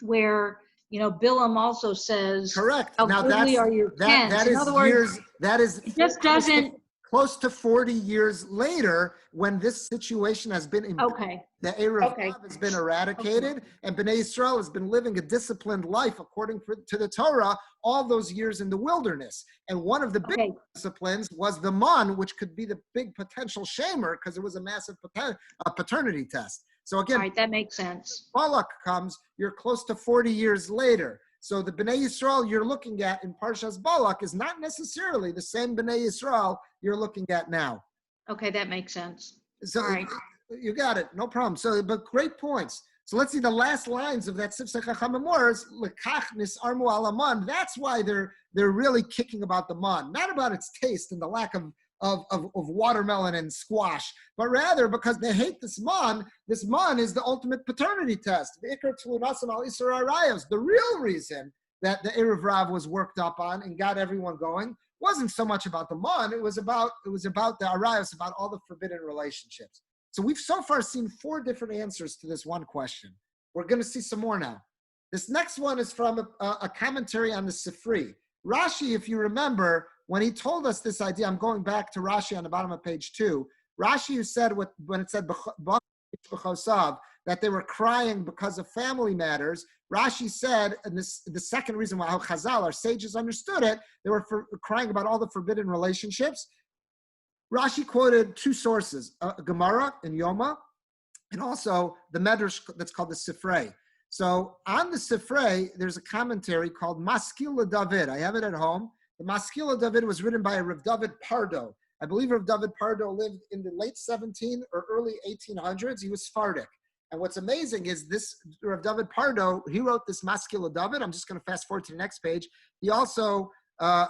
where Bilam also says, correct. How Now goodly are your tents. that In is other words, years. That is it just doesn't. Close to 40 years later, when this situation has been Okay. the Erev Rav has been eradicated, and Bnei Yisrael has been living a disciplined life according to the Torah all those years in the wilderness. And one of the big disciplines was the man, which could be the big potential shamer because it was a massive paternity test. So again, All right, that makes sense. Balak comes, you're close to 40 years later. So the Bnei Yisrael you're looking at in Parshas Balak is not necessarily the same Bnei Yisrael you're looking at now. Okay, that makes sense. So All right. you got it, no problem. So, but great points. So let's see the last lines of that Sifsei Chachamim words, lekach nisarmu alaman. That's why they're really kicking about the man, not about its taste and the lack of watermelon and squash, but rather because they hate this man. This man is the ultimate paternity test. The real reason that the Erev Rav was worked up on and got everyone going wasn't so much about the man. It was about the arayos, about all the forbidden relationships. So we've so far seen 4 different answers to this one question. We're going to see some more now. This next one is from a commentary on the Sifri. Rashi, if you remember, when he told us this idea, I'm going back to Rashi on the bottom of page 2. Rashi, who said when it said that they were crying because of family matters, Rashi said, and the second reason why how Chazal, our sages, understood it, they were crying about all the forbidden relationships. Rashi quoted 2 sources, Gemara and Yoma, and also the Medrash that's called the Sifrei. So on the Sifrei, there's a commentary called Maskil David. I have it at home. The Maskil David was written by Rav David Pardo. I believe Rav David Pardo lived in the late 17 or early 1800s. He was Sephardic. And what's amazing is this Rav David Pardo, he wrote this Maskil David. I'm just going to fast forward to the next page. He also,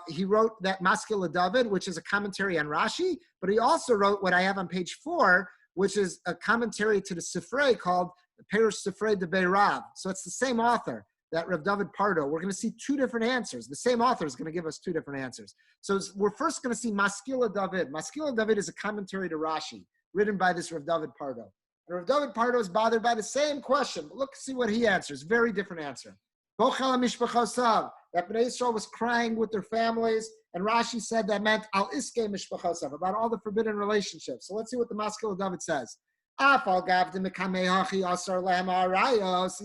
he wrote that Maskil David, which is a commentary on Rashi, but he also wrote what I have on page 4, which is a commentary to the Sifrei called Perush Sifrei de Beirav. So it's the same author, that Rav David Pardo. We're going to see 2 different answers. The same author is going to give us 2 different answers. So we're first going to see Maskila David. Maskila David is a commentary to Rashi, written by this Rav David Pardo. And Rav David Pardo is bothered by the same question, but look, see what he answers. Very different answer. Bochel mishpachosav, that Bnei Yisrael was crying with their families, and Rashi said that meant al iske mishpachosav, about all the forbidden relationships. So let's see what the Maskila David says. He's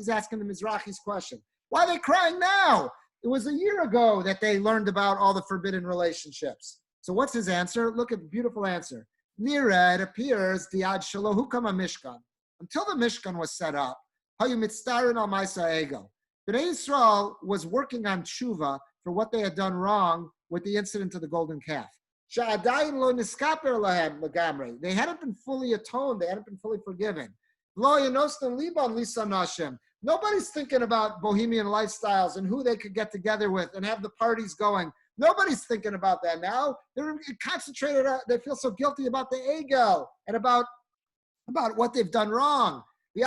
asking the Mizrahi's question. Why are they crying now? It was a year ago that they learned about all the forbidden relationships. So what's his answer? Look at the beautiful answer. Nira, it appears, diad shelo hukama mishkan. Until the Mishkan was set up, hayu mitztarin al ma'isa ego. Bnei Yisrael was working on tshuva for what they had done wrong with the incident of the golden calf. Sha'adayin lo niskaper lahem legamrei. They hadn't been fully atoned. They hadn't been fully forgiven. Lo yanostan liban lisa nashim. Nobody's thinking about bohemian lifestyles and who they could get together with and have the parties going. Nobody's thinking about that now. They're concentrated. They feel so guilty about the ego and about what they've done wrong. And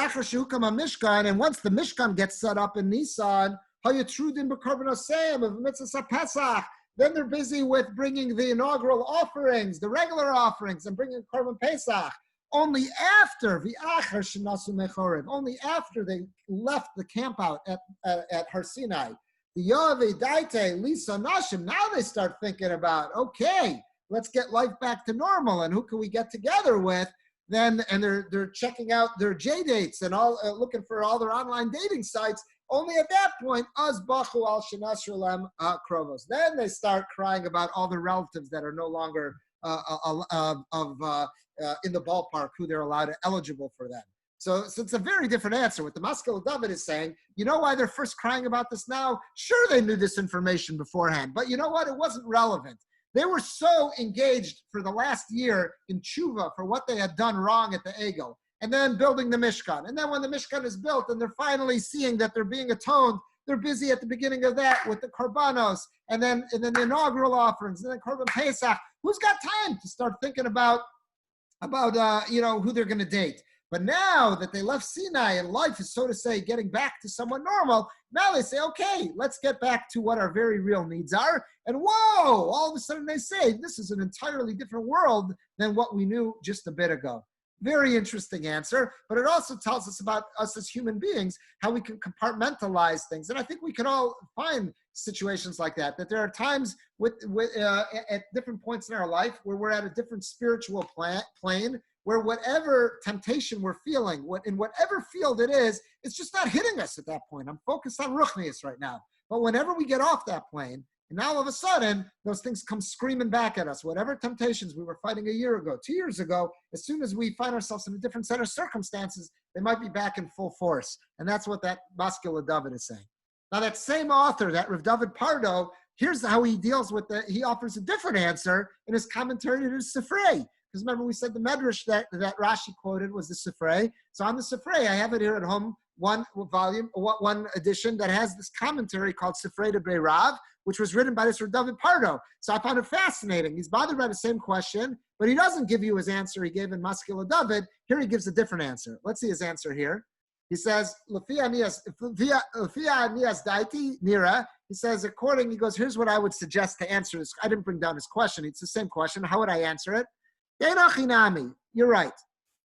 once the Mishkan gets set up in Nisan, then they're busy with bringing the inaugural offerings, the regular offerings, and bringing Korban Pesach. Only after they left the camp out at Har Sinai, now they start thinking about, okay, let's get life back to normal, and who can we get together with? then and they're checking out their J dates and all looking for all their online dating sites. Only at that point, az bachu al shenasrulem krovos. Then they start crying about all the relatives that are no longer in the ballpark, who they're allowed eligible for them. So it's a very different answer. What the Maskil David is saying, you know why they're first crying about this now? Sure, they knew this information beforehand, but you know what? It wasn't relevant. They were so engaged for the last year in tshuva for what they had done wrong at the Egel, and then building the Mishkan. And then when the Mishkan is built and they're finally seeing that they're being atoned, they're busy at the beginning of that with the Korbanos, and then the inaugural offerings, and then Korban Pesach. Who's got time to start thinking about who they're going to date? But now that they left Sinai and life is, so to say, getting back to somewhat normal, now they say, okay, let's get back to what our very real needs are. And whoa, all of a sudden they say, this is an entirely different world than what we knew just a bit ago. Very interesting answer, but it also tells us about us as human beings, how we can compartmentalize things. And I think we can all find situations like that there are times at different points in our life where we're at a different spiritual plane, where whatever temptation we're feeling, in whatever field it is, it's just not hitting us at that point. I'm focused on Ruchnius right now. But whenever we get off that plane, and now all of a sudden, those things come screaming back at us. Whatever temptations we were fighting a year ago, 2 years ago, as soon as we find ourselves in a different set of circumstances, they might be back in full force. And that's what that Maskil David is saying. Now that same author, that Rav David Pardo, here's how he deals with he offers a different answer in his commentary to the Sifrei. Because remember, we said the Medrash that Rashi quoted was the Sifrei. So on the Sifrei, I have it here at home, one edition that has this commentary called Sifrei de Beirav, which was written by this Rav David Pardo. So I found it fascinating. He's bothered by the same question, but he doesn't give you his answer he gave in Maskil David. Here he gives a different answer. Let's see his answer here. He says, Lefia Nias Daiti Nira. He says, he goes, here's what I would suggest to answer this. I didn't bring down his question. It's the same question. How would I answer it? You're right.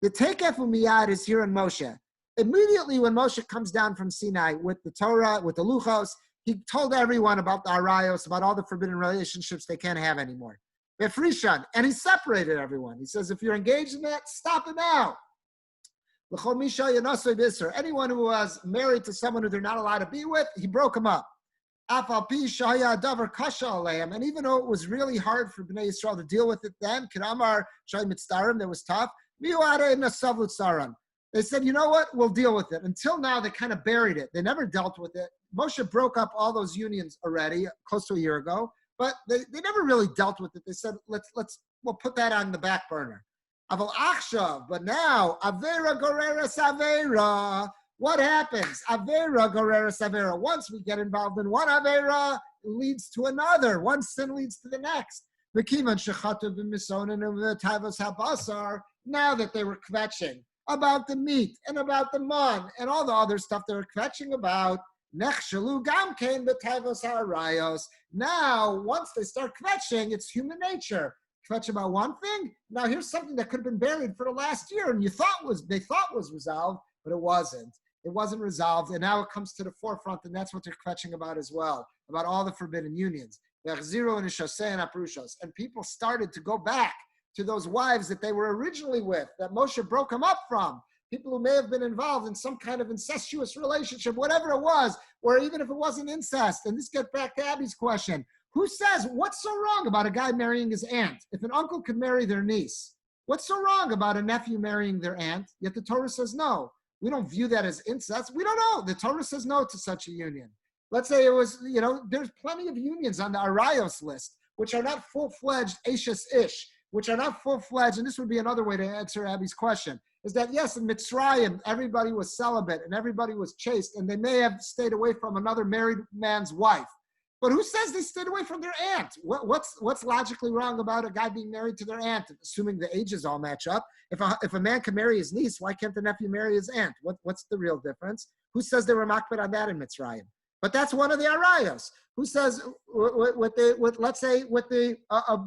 The Tekef Umiyad is here in Moshe. Immediately when Moshe comes down from Sinai with the Torah, with the Luchos, he told everyone about the Arayos, about all the forbidden relationships they can't have anymore. Befrishan, and he separated everyone. He says, if you're engaged in that, stop it now. Anyone who was married to someone who they're not allowed to be with, he broke them up. And even though it was really hard for Bnei Yisrael to deal with it then, that was tough. They said, you know what, we'll deal with it. Until now, they kind of buried it. They never dealt with it. Moshe broke up all those unions already, close to a year ago, but they never really dealt with it. They said, we'll put that on the back burner. But now, Avera Goreres Avera. What happens? Avera Goreres Avera. Once we get involved in one Avera, it leads to another. One sin leads to the next. Now that they were kvetching about the meat and about the man and all the other stuff they were kvetching about, now, once they start kvetching, it's human nature. Kvetch about one thing. Now here's something that could have been buried for the last year, and they thought was resolved, but it wasn't. It wasn't resolved, and now it comes to the forefront, and that's what they're kvetching about as well, about all the forbidden unions. And people started to go back to those wives that they were originally with, that Moshe broke them up from. People who may have been involved in some kind of incestuous relationship, whatever it was, or even if it wasn't incest. And this gets back to Abby's question. Who says, what's so wrong about a guy marrying his aunt? If an uncle could marry their niece, what's so wrong about a nephew marrying their aunt? Yet the Torah says no. We don't view that as incest. We don't know. The Torah says no to such a union. Let's say it was, there's plenty of unions on the Arayos list, which are not full-fledged Ashes Ish, which are not full-fledged, and this would be another way to answer Abby's question, is that yes, in Mitzrayim, everybody was celibate and everybody was chaste, and they may have stayed away from another married man's wife. But who says they stayed away from their aunt? What's logically wrong about a guy being married to their aunt, assuming the ages all match up? If a man can marry his niece, why can't the nephew marry his aunt? What's the real difference? Who says they were makbid on that in Mitzrayim? But that's one of the arayos. Who says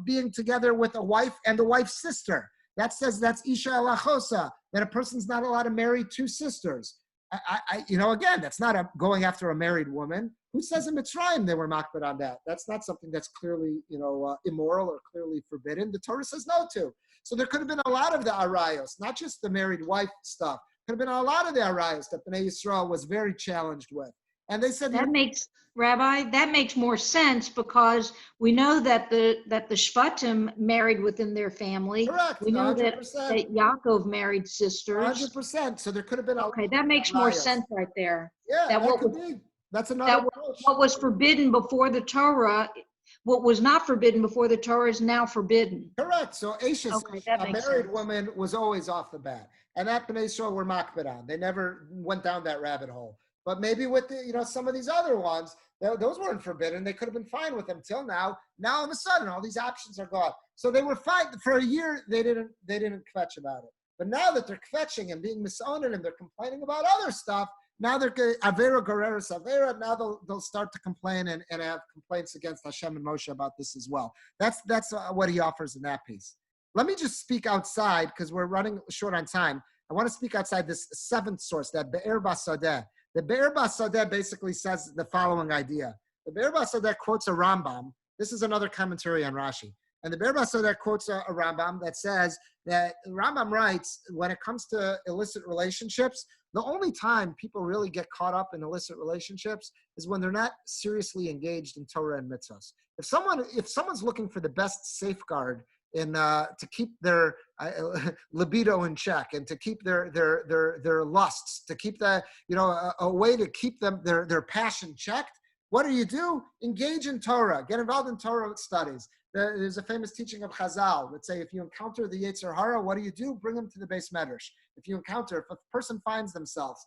being together with a wife and the wife's sister? That says that's isha alachosa, that a person's not allowed to marry two sisters. Again, that's not going after a married woman. Who says in Mitzrayim they were makbid on that? That's not something that's clearly, immoral or clearly forbidden. The Torah says no to. So there could have been a lot of the arayos, not just the married wife stuff. Could have been a lot of the arayos that Bnei Yisrael was very challenged with. And they said, Rabbi, that makes more sense because we know that the Shvatim married within their family. correct, We know 100%. that Yaakov married sisters. 100%. So there could have been a Okay, that makes more sense right there. Yeah, that could be. That's another approach. What was forbidden before the Torah, what was not forbidden before the Torah is now forbidden. Correct. So Aisha, Okay, a married woman, was always off the bat. And that Bnei Yisrael were makbid on. They never went down that rabbit hole. But maybe with some of these other ones, those weren't forbidden. They could have been fine with them till now. Now all of a sudden, all these options are gone. So they were fine for a year. They didn't kvetch about it. But now that they're kvetching and being misowned and they're complaining about other stuff, now they're avera goreres avera. Now they'll start to complain and have complaints against Hashem and Moshe about this as well. That's what he offers in that piece. Let me just speak outside because we're running short on time. I want to speak outside this seventh source, that Be'er Basadeh. The Be'er Basadeh basically says the following idea. The Be'er Basadeh quotes a Rambam. This is another commentary on Rashi. And the Be'er Basadeh quotes a Rambam that says that Rambam writes, when it comes to illicit relationships, the only time people really get caught up in illicit relationships is when they're not seriously engaged in Torah and mitzvahs. If someone's looking for the best safeguard to keep their libido in check and to keep their lusts, to keep a way to keep them their passion checked, what do? Engage in Torah. Get involved in Torah studies. There's a famous teaching of Chazal that say if you encounter the Yetzer Hara, what do? Bring them to the Beis Medrash. If a person finds themselves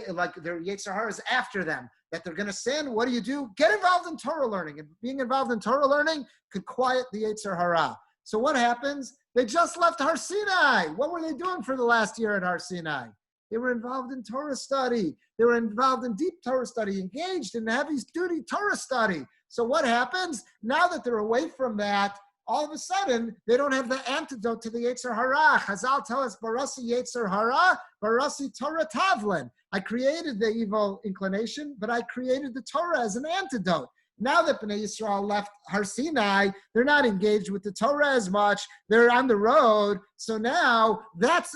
like their Yetzer Hara is after them, that they're going to sin, what do? Get involved in Torah learning. And being involved in Torah learning could quiet the Yetzer Hara. So what happens? They just left Har Sinai. What were they doing for the last year at Har Sinai? They were involved in Torah study. They were involved in deep Torah study, engaged in heavy-duty Torah study. So what happens? Now that they're away from that, all of a sudden, they don't have the antidote to the Yetzer Hara. Chazal tell us, Barasi Yetzer Hara, Barasi Torah Tavlin. I created the evil inclination, but I created the Torah as an antidote. Now that Bnei Yisrael left Har Sinai, they're not engaged with the Torah as much. They're on the road. So now that's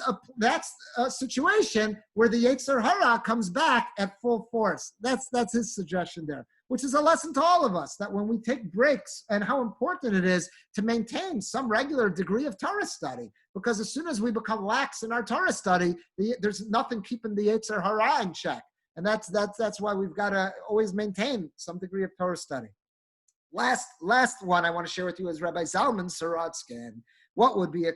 a situation where the Yetzer Hara comes back at full force. That's his suggestion there, which is a lesson to all of us, that when we take breaks and how important it is to maintain some regular degree of Torah study. Because as soon as we become lax in our Torah study, there's nothing keeping the Yetzer Hara in check. And that's why we've got to always maintain some degree of Torah study. Last one I want to share with you is Rabbi Zalman Sorotskin. What would be a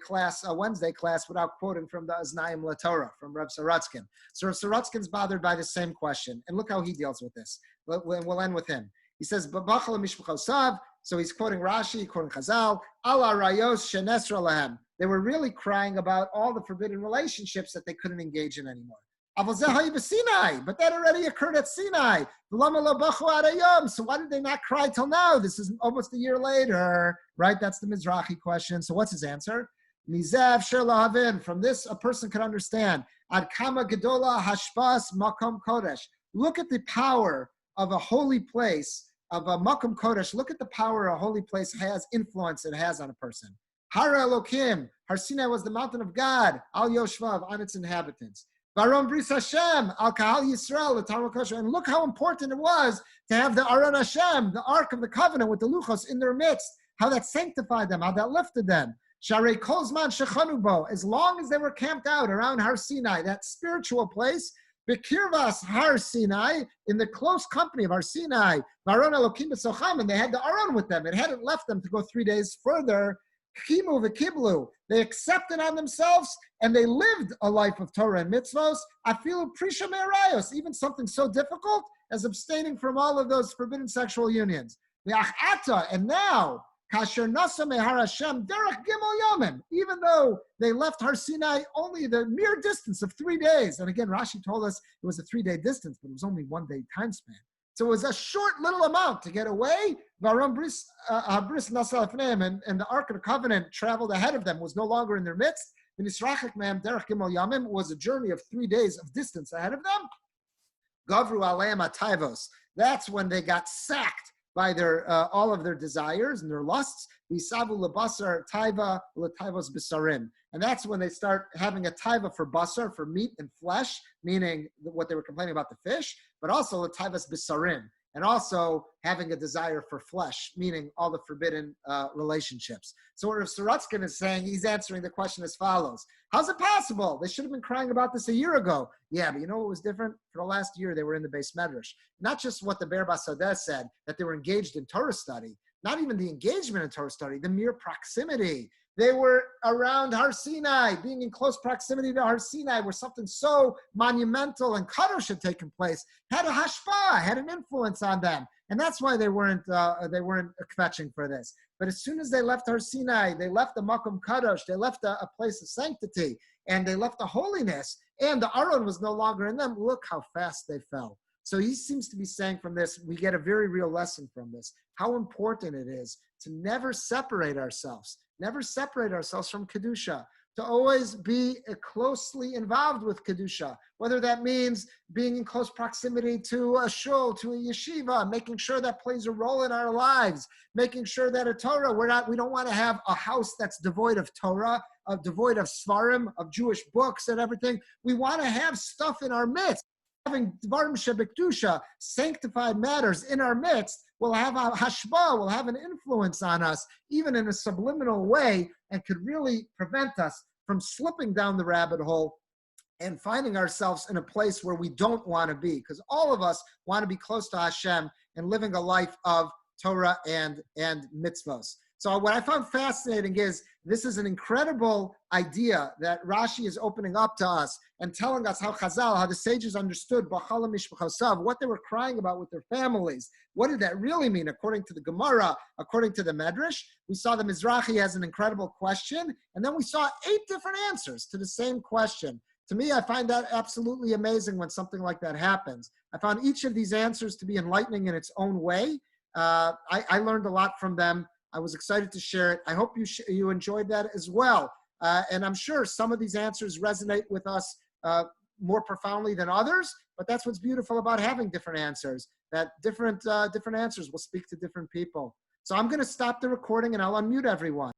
Wednesday class without quoting from the Aznayim LaTorah from Reb Sorotskin? So Reb Sorotskin's bothered by the same question. And look how he deals with this. We'll end with him. He says, so he's quoting Rashi, quoting Chazal, Ala Rayos Shenesra Lahem. They were really crying about all the forbidden relationships that they couldn't engage in anymore. But that already occurred at Sinai. So why did they not cry till now? This is almost a year later, right? That's the Mizrahi question. So what's his answer? From this, a person can understand. Ad kama gedola hashpas makom kodesh. Look at the power of a holy place, of a makom kodesh. Look at the power a holy place has, influence it has on a person. Har Elokim. Har Sinai was the mountain of God. Al Yoshvav, on its inhabitants. Varon Bris Hashem, Al Kahal Yisrael, the Tarot Kosher. And look how important it was to have the Aron Hashem, the Ark of the Covenant with the Luchos in their midst, how that sanctified them, how that lifted them. Sharei Kozman Shechanubo, as long as they were camped out around Har Sinai, that spiritual place, Bekirvas Har Sinai, in the close company of Har Sinai, Varon Elokim B'Socham, and they had the Aron with them. It hadn't left them to go 3 days further. Chimu v'kiblu, they accepted on themselves and they lived a life of Torah and mitzvos. I feel prisha me'arayos, even something so difficult as abstaining from all of those forbidden sexual unions. And now, kasher nasa mehar Hashem derech gimel yomim, even though they left Har Sinai only the mere distance of 3 days. And again, Rashi told us it was a 3-day distance, but it was only 1 day time span. So it was a short little amount to get away. And the Ark of the Covenant traveled ahead of them, was no longer in their midst. Was a journey of 3 days of distance ahead of them. Gavru aleim atayvos. That's when they got sacked by their all of their desires and their lusts. V'yisavu lebasar taiva l'taivos b'sarim. And that's when they start having a taiva for basar, for meat and flesh, meaning what they were complaining about the fish, but also l'taivos b'sarim, and also having a desire for flesh, meaning all the forbidden relationships. So what Rav Sorotzkin is saying, he's answering the question as follows. How's it possible? They should have been crying about this a year ago. Yeah, but you know what was different? For the last year, they were in the Beis Medrash. Not just what the Ber Basadeh said, that they were engaged in Torah study, not even the engagement in Torah study, the mere proximity. They were around Har Sinai, being in close proximity to Har Sinai, where something so monumental and kadosh had taken place, had a hashpah, had an influence on them, and that's why they weren't kvetching for this. But as soon as they left Har Sinai, they left the makom kadosh, they left a place of sanctity, and they left the holiness, and the Aron was no longer in them. Look how fast they fell. So he seems to be saying from this, we get a very real lesson from this, how important it is to never separate ourselves from Kedusha, to always be closely involved with Kedusha, whether that means being in close proximity to a shul, to a yeshiva, making sure that plays a role in our lives, making sure that a Torah, we don't want to have a house that's devoid of Torah, devoid of Svarim, of Jewish books and everything. We want to have stuff in our midst. Having Dvarim Shebekdusha, sanctified matters in our midst, will have a hashbah, will have an influence on us, even in a subliminal way, and could really prevent us from slipping down the rabbit hole and finding ourselves in a place where we don't want to be, because all of us want to be close to Hashem and living a life of Torah and mitzvos. So what I found fascinating is this is an incredible idea that Rashi is opening up to us and telling us how Chazal, how the sages understood B'chala Mishpachosav, what they were crying about with their families. What did that really mean according to the Gemara, according to the Medrash? We saw the Mizrahi has an incredible question, and then we saw 8 different answers to the same question. To me, I find that absolutely amazing when something like that happens. I found each of these answers to be enlightening in its own way. I learned a lot from them. I was excited to share it. I hope you enjoyed that as well. And I'm sure some of these answers resonate with us more profoundly than others, but that's what's beautiful about having different answers, that different answers will speak to different people. So I'm going to stop the recording and I'll unmute everyone.